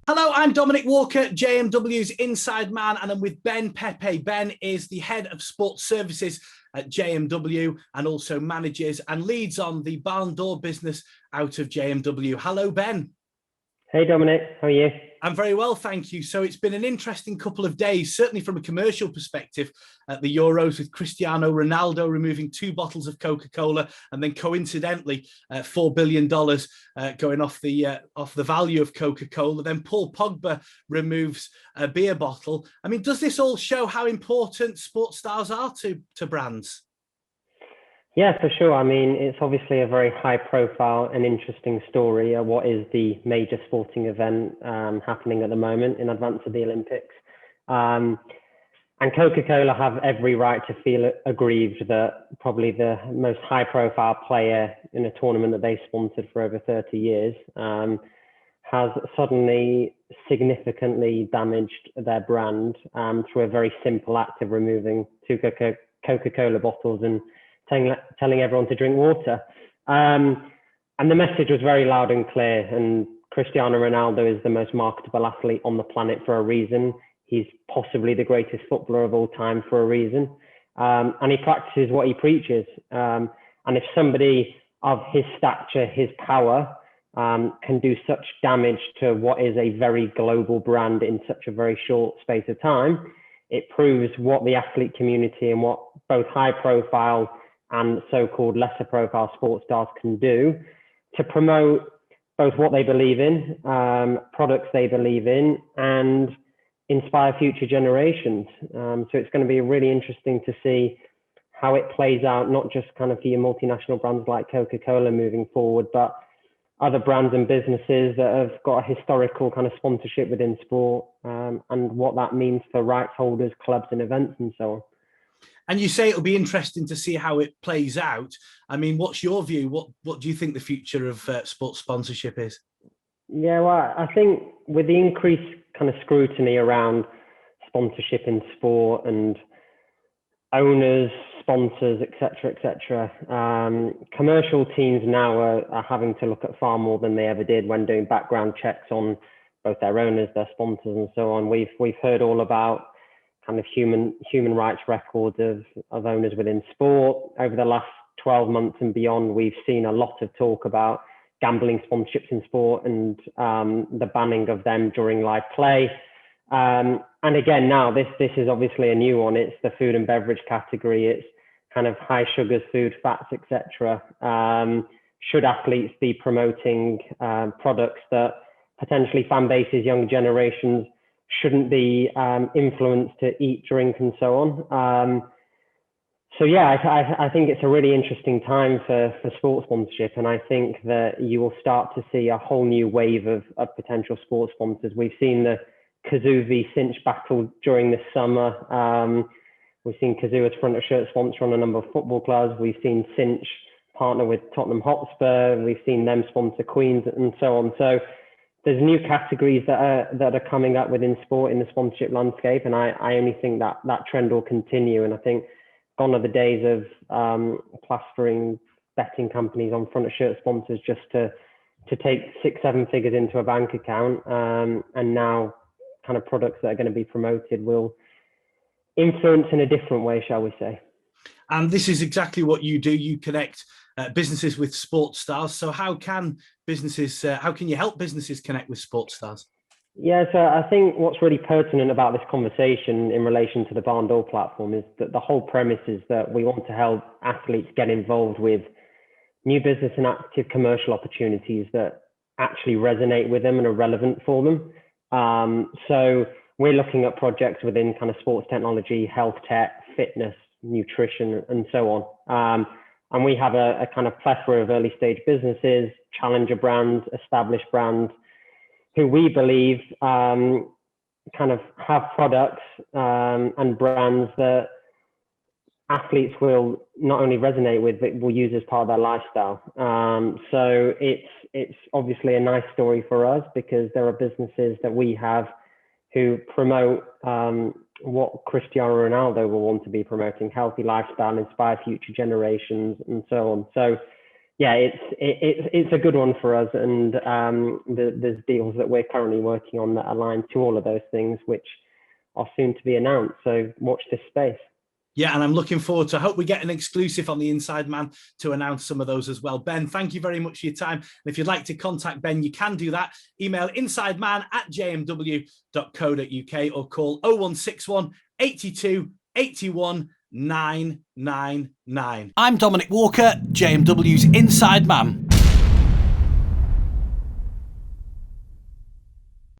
Hello, I'm Dominic Walker, JMW's Inside Man, and I'm with Ben Pepe. Ben is the head of sports services at JMW and also manages and leads on the barn door business out of JMW. Hello, Ben. Hey, Dominic, how are you? I'm very well, thank you. So it's been an interesting couple of days, certainly from a commercial perspective, at the Euros with Cristiano Ronaldo removing 2 bottles of Coca-Cola, and then coincidentally, $4 billion going off the value of Coca-Cola. Then Paul Pogba removes a beer bottle. I mean, does this all show how important sports stars are to brands? Yeah, for sure. I mean, it's obviously a very high profile and interesting story. What is the major sporting event happening at the moment in advance of the Olympics? And Coca-Cola have every right to feel aggrieved that probably the most high profile player in a tournament that they sponsored for over 30 years has suddenly significantly damaged their brand through a very simple act of removing 2 Coca-Cola bottles and telling everyone to drink water. And the message was very loud and clear. And Cristiano Ronaldo is the most marketable athlete on the planet for a reason. He's possibly the greatest footballer of all time for a reason. And he practices what he preaches. And if somebody of his stature, his power, can do such damage to what is a very global brand in such a very short space of time, it proves what the athlete community and what both high profile and so-called lesser profile sports stars can do to promote both what they believe in, products they believe in, and inspire future generations. So it's going to be really interesting to see how it plays out, not just kind of for your multinational brands like Coca-Cola moving forward, but other brands and businesses that have got a historical kind of sponsorship within sport, and what that means for rights holders, clubs and events and so on. And you say it'll be interesting to see how it plays out. I mean, what's your view? What do you think the future of sports sponsorship is? Yeah, well, I think with the increased kind of scrutiny around sponsorship in sport and owners, sponsors, etc., commercial teams now are having to look at far more than they ever did when doing background checks on both their owners, their sponsors, and so on. We've heard all about kind of human rights records of owners within sport. Over the last 12 months and beyond, we've seen a lot of talk about gambling sponsorships in sport and the banning of them during live play. And again, now this is obviously a new one. It's the food and beverage category. It's kind of high sugars, food, fats, etc. Should athletes be promoting products that potentially fan bases, young generations shouldn't be influenced to eat, drink, and so on? So yeah, I think it's a really interesting time for sports sponsorship, and I think that you will start to see a whole new wave of potential sports sponsors. We've seen the Kazoo v Cinch battle during this summer. We've seen Kazoo as front of shirt sponsor on a number of football clubs. We've seen Cinch partner with Tottenham Hotspur. We've seen them sponsor Queens and so on. So there's new categories that are coming up within sport in the sponsorship landscape, and I only think that trend will continue. And I think gone are the days of plastering betting companies on front of shirt sponsors just to take 6-7 figures into a bank account, and now kind of products that are going to be promoted will influence in a different way, shall we say. And this is exactly what you do. You connect businesses with sports stars. So how can you help businesses connect with sports stars? Yeah, so I think what's really pertinent about this conversation in relation to the Barn Door platform is that the whole premise is that we want to help athletes get involved with new business and active commercial opportunities that actually resonate with them and are relevant for them. So we're looking at projects within kind of sports technology, health tech, fitness, nutrition, and so on. And we have a kind of plethora of early stage businesses, challenger brands, established brands, who we believe kind of have products and brands that athletes will not only resonate with, but will use as part of their lifestyle. So it's obviously a nice story for us because there are businesses that we have who promote what Cristiano Ronaldo will want to be promoting: healthy lifestyle, inspire future generations, and so on. So yeah, it's a good one for us, and there's deals that we're currently working on that align to all of those things, which are soon to be announced. So watch this space. Yeah, and I'm looking forward to, I hope we get an exclusive on the Inside Man to announce some of those as well. Ben, thank you very much for your time. And if you'd like to contact Ben, you can do that. Email insideman@jmw.co.uk or call 0161 82 81 999. I'm Dominic Walker, JMW's Inside Man.